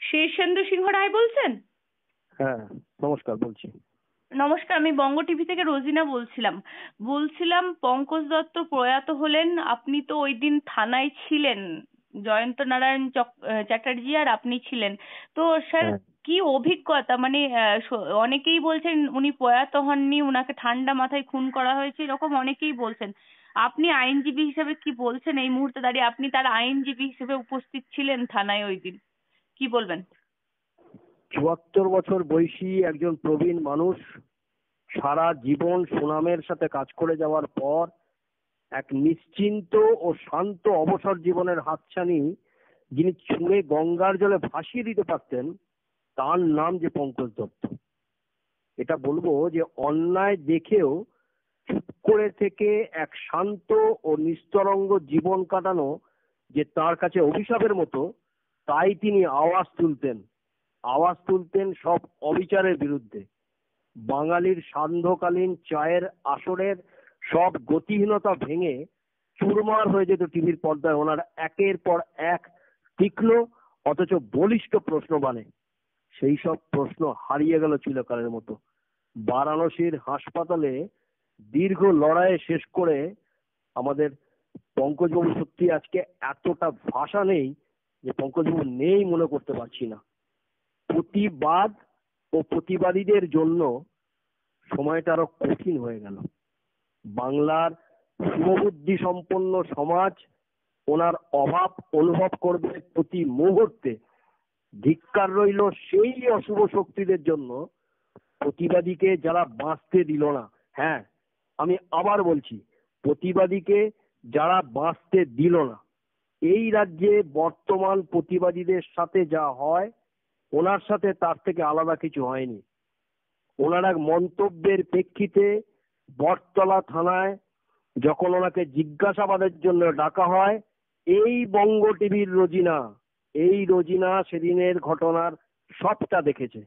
শীর্ষেন্দু সিংহ রায় বলছেন? হ্যাঁ, নমস্কার, বলছি। নমস্কার, আমি বঙ্গ টিভি থেকে রোজিনা বলছিলাম পঙ্কজ দত্ত প্রয়াত হলেন। আপনি তো ওই দিন থানায় ছিলেন, জয়ন্ত নারায়ণ চ্যাটার্জি আর আপনি ছিলেন। তো স্যার, হ্যাঁ, কি অভিজ্ঞতা, মানে অনেকেই বলছেন উনি প্রয়াত হননি, উনাকে ঠান্ডা মাথায় খুন করা হয়েছে, এরকম অনেকেই বলছেন। আপনি আইনজীবী হিসেবে কি বলছেন এই মুহূর্তে দাঁড়িয়ে? আপনি তার আইনজীবী হিসেবে উপস্থিত ছিলেন থানায় ওই দিন, কি বলবেন? 74 বছর বয়সী একজন প্রবীণ মানুষ সারা জীবন সুনামের সাথে কাজ করে যাওয়ার পর এক নিশ্চিন্ত ও শান্ত অবসর জীবনের হাতছানি যিনি ছুঁড়ে গঙ্গার জলে ভাসিয়ে দিতে পারতেন, তার নাম যে পঙ্কজ দত্ত। এটা বলবো যে অন্যায় দেখেও চুপ করে থেকে এক শান্ত ও নিস্তরঙ্গ জীবন কাটানো যে তার কাছে অভিশাপের মতো, তাই তিনি আওয়াজ তুলতেন সব অবিচারের বিরুদ্ধে। বাঙালির সান্ধ্যকালীন চায়ের আসরের সব গতিহীনতা ভেঙে চুরমার হয়ে যেত টিভির পর্দায় ওনার একের পর এক তীক্ষ্ণ অথচ বলিষ্ঠ প্রশ্নবাণে। সেই সব প্রশ্ন হারিয়ে গেল চিরকালের মতো। বারাণসীর হাসপাতালে দীর্ঘ লড়াইয়ে শেষ করে আমাদের পঙ্কজবাবু সত্যি আজকে এতটা ভাষা নেই যে পঙ্কজবাবু নেই মনে করতে পারছি না। প্রতিবাদ ও প্রতিবাদীদের জন্য সময়টা আরো কঠিন হয়ে গেল। বাংলার শুভবুদ্ধি সম্পন্ন সমাজ ওনার অভাব অনুভব করবে প্রতি মুহূর্তে। ধিক্কার রইল সেই অশুভ শক্তিদের জন্য প্রতিবাদীকে যারা বাঁচতে দিল না। হ্যাঁ, আমি আবার বলছি, প্রতিবাদীকে যারা বাঁচতে দিল না। এই রাজ্যে বর্তমান প্রতিবাদীদের সাথে যা হয় ওনার সাথে তার থেকে আলাদা কিছু হয়নি। ওনার এক মন্তব্যের প্রেক্ষিতে বটতলা থানায় যখন ওনাকে জিজ্ঞাসাবাদের জন্য ডাকা হয়, এই বঙ্গ টিভির রোজিনা সেদিনের ঘটনার সবটা দেখেছে।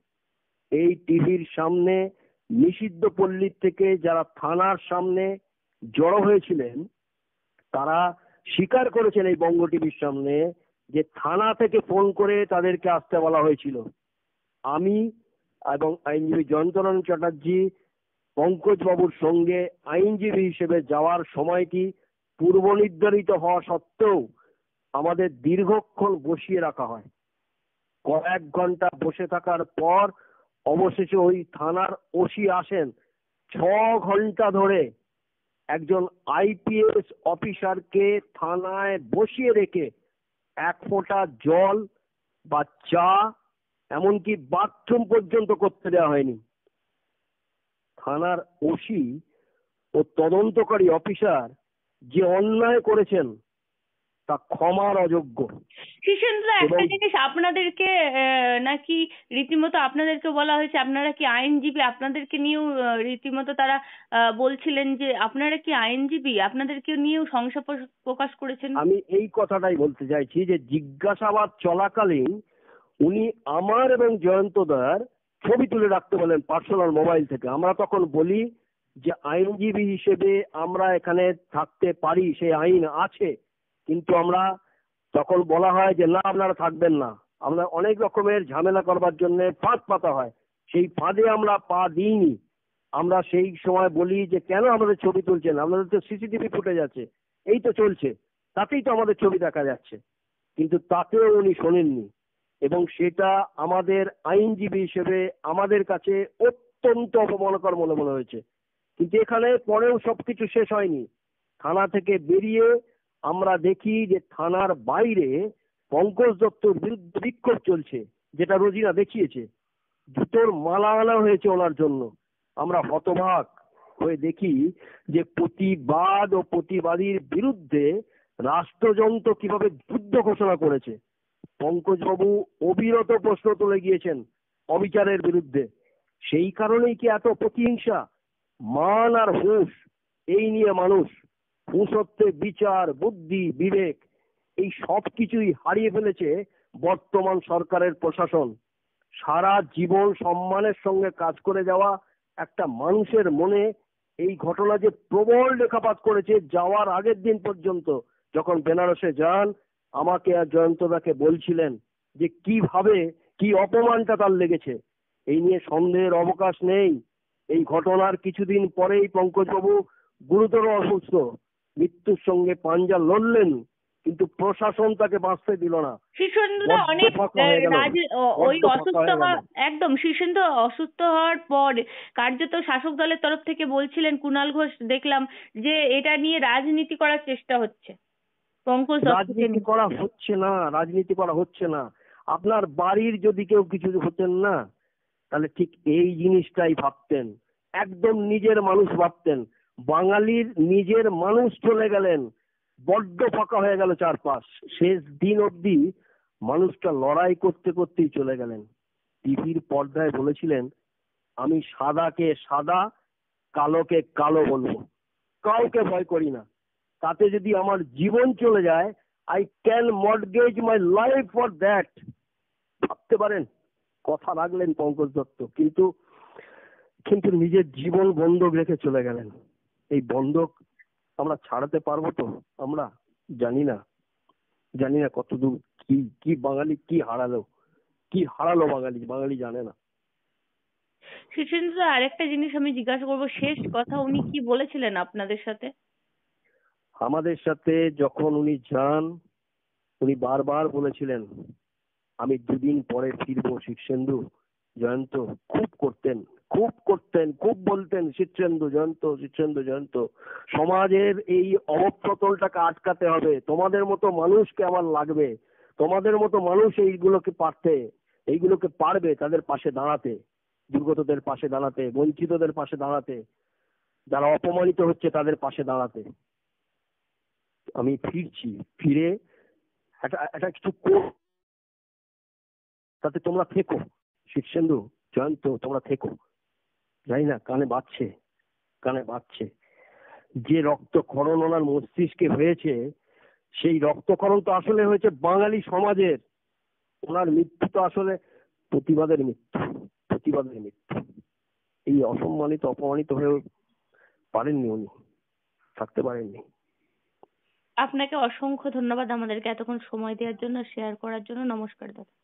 এই টিভির সামনে নিষিদ্ধ পল্লীর থেকে যারা থানার সামনে জড়ো হয়েছিলেন তারা স্বীকার করেছেন এই বঙ্গ টিভির সামনে যে থানা থেকে ফোন করে তাদেরকে আসতে বলা হয়েছিল। আমি এবং আইনজীবী জয়ন্তনারায়ণ চ্যাটার্জি পঙ্কজ বাবুর সঙ্গে আইনজীবী হিসেবে যাওয়ার সময়টি পূর্ব নির্ধারিত হওয়া সত্ত্বেও আমাদের দীর্ঘক্ষণ বসিয়ে রাখা হয়। কয়েক ঘন্টা বসে থাকার পর অবশেষে ওই থানার ওসি আসেন। 6 ঘন্টা ধরে একজন আইপিএস অফিসারকে থানায় বসিয়ে রেখে এক ফোঁটা জল বা চা, এমনকি বাথরুম পর্যন্ত করতে দেওয়া হয়নি। থানার ওসি ও তদন্তকারী অফিসার যে অন্যায় করেছেন তা ক্ষমার অযোগ্য। শীর্ষেন্দু, এবং একটা জিনিস আপনাদেরকে নাকি রীতিমতো আপনাদেরকে বলা হয়েছে, আপনারা কি আইনজীবী? আপনাদেরকে নিয়েও রীতিমতো তারা বলছিলেন যে আপনারা কি আইনজীবী, আপনাদেরকে নিয়েও সংশয় প্রকাশ করেছেন। আমি এই কথাটাই বলতে চাইছি যে জিজ্ঞাসাবাদ চলাকালীন উনি আমার এবং জয়ন্তদার ছবি তুলে রাখতে বলেন পার্সোনাল মোবাইল থেকে। আমরা তখন বলি যে আইনজীবী হিসেবে আমরা এখানে থাকতে পারি, সেই আইন আছে, কিন্তু আমরা তখন বলা হয় যে না, আপনারা থাকবেন না। আমরা অনেক রকমের ঝামেলা করবার জন্য ফাঁদ পাতা হয়, সেই ফাঁদে আমরা পা দিইনি। আমরা সেই সময় বলি যে কেন আমাদের ছবি তুলছেন, আমাদের তো সিসিটিভি ফুটেজ আছে, এই তো চলছে, তাতেই তো আমাদের ছবি দেখা যাচ্ছে। কিন্তু তাতেও উনি শোনেননি এবং সেটা আমাদের আইনজীবী হিসেবে আমাদের কাছে অত্যন্ত অপমানকর মনে হয়েছে। কিন্তু এখানে পরেও সবকিছু শেষ হয়নি। থানা থেকে বেরিয়ে আমরা দেখি যে থানার বাইরে পঙ্কজ দত্তর বিরুদ্ধে বিক্ষোভ চলছে, যেটা রোজিনা দেখিয়েছে। জুতোর মালা আনা হয়েছে ওনার জন্য। আমরা হতবাক হয়ে দেখি যে প্রতিবাদ ও প্রতিবাদীর বিরুদ্ধে রাষ্ট্রযন্ত্র কিভাবে যুদ্ধ ঘোষণা করেছে। পঙ্কজবাবু অবিরত প্রশ্ন তুলে গিয়েছেন অবিচারের বিরুদ্ধে। সেই কারণেই কি এত প্রতিহিংসা? মান আর হুঁশ, এই নিয়ে মানুষ ভূসত্ত্বে বিচার, বুদ্ধি, বিবেক এই সব কিছুই হারিয়ে ফেলেছে বর্তমান সরকারের প্রশাসন। সারা জীবন সম্মানের সঙ্গে কাজ করে যাওয়া একটা মানুষের মনে এই ঘটনা যে প্রবল রেখাপাত করেছে। যাওয়ার আগের দিন পর্যন্ত যখন বেনারসে যান, আমাকে আর জয়ন্তদাকে বলছিলেন যে কিভাবে কি অপমানটা তার লেগেছে, এই নিয়ে সন্দেহের অবকাশ নেই। এই ঘটনার কিছুদিন পরেই পঙ্কজবাবু গুরুতর অসুস্থ, মৃত্যুর সঙ্গে পাঞ্জা লড়লেন, কিন্তু প্রশাসন তাকে বাঁচতে দিল না। শীর্ষেন্দুদা বড্ড অনেক ফাঁকা হয়ে গেল, ওই বড্ড ফাঁকা অসুস্থ হয়ে গেল। একদম শীর্ষেন্দু অসুস্থ হওয়ার পর কার্যত শাসক দলের তরফ থেকে বলছিলেন, কুণাল ঘোষ দেখলাম যে এটা নিয়ে রাজনীতি করার চেষ্টা হচ্ছে পঙ্কজ দত্তকে রাজনীতি নিয়ে। করা হচ্ছে না, রাজনীতি করা হচ্ছে না। আপনার বাড়ির যদি কেউ কিছু হতেন না, তাহলে ঠিক এই জিনিসটাই ভাবতেন, একদম নিজের মানুষ ভাবতেন। বাঙালির নিজের মানুষ চলে গেলেন, বড্ড ফাঁকা হয়ে গেল চারপাশ। শেষ দিন অবধি মানুষটা লড়াই করতে করতেই চলে গেলেন। টিভির পর্দায় বলেছিলেন, আমি সাদাকে সাদা, কালোকে কালো বলবো, কাউকে ভয় করি না। তাতে যদি আমার জীবন চলে যায়, I can mortgage my life for that. ভাবতে পারেন, কথা রাখলেন পঙ্কজ দত্ত, কিন্তু কিন্তু নিজের জীবন বন্ধক রেখে চলে গেলেন। এই বন্ধক আমরা ছাড়াতে পারবো তো? আমরা জানি না, জানি না কতদূর কি কি বাঙালি কি হারালো, কি হারালো বাঙালি, বাঙালি জানে না। শীর্ষেন্দুদা আরেকটা জিনিস আমি জিজ্ঞাসা করবো, শেষ কথা উনি কি বলেছিলেন আপনাদের সাথে? আমাদের সাথে যখন উনি যান, উনি বারবার বলেছিলেন, আমি দুদিন পরে ফিরবো। শীর্ষেন্দু জয়ন্ত খুব করতেন, খুব করতেন, খুব বলতেন, শীর্ষেন্দু জয়ন্ত, শীর্ষেন্দু জয়ন্ত, সমাজের এই অবপ্রতলটাকে আটকাতে হবে, তোমাদের মতো মানুষকে আমার লাগবে, তোমাদের মতো মানুষ এইগুলোকে পারবে তাদের পাশে দাঁড়াতে, দুর্গতদের পাশে দাঁড়াতে, বঞ্চিতদের পাশে দাঁড়াতে, যারা অপমানিত হচ্ছে তাদের পাশে দাঁড়াতে। আমি ফিরছি, ফিরে একটা কিছু তাতে তোমরা থেকো, শীর্ষেন্দু জয়ন্ত তোমরা থেকো। জানি না কানে বাজছে, কানে বাজছে। যে রক্তক্ষরণ ওনার মস্তিষ্কে হয়েছে, সেই রক্তক্ষরণ তো আসলে হয়েছে বাঙালি সমাজের। ওনার মৃত্যু তো আসলে প্রতিবাদের মৃত্যু, প্রতিবাদের মৃত্যু। এই অসম্মানিত অপমানিত হয়ে পারেননি উনি, থাকতে পারেননি। আপনাকে অসংখ্য ধন্যবাদ আমাদেরকে এতক্ষণ সময় দেওয়ার জন্য, শেয়ার করার জন্য। নমস্কার দাদা।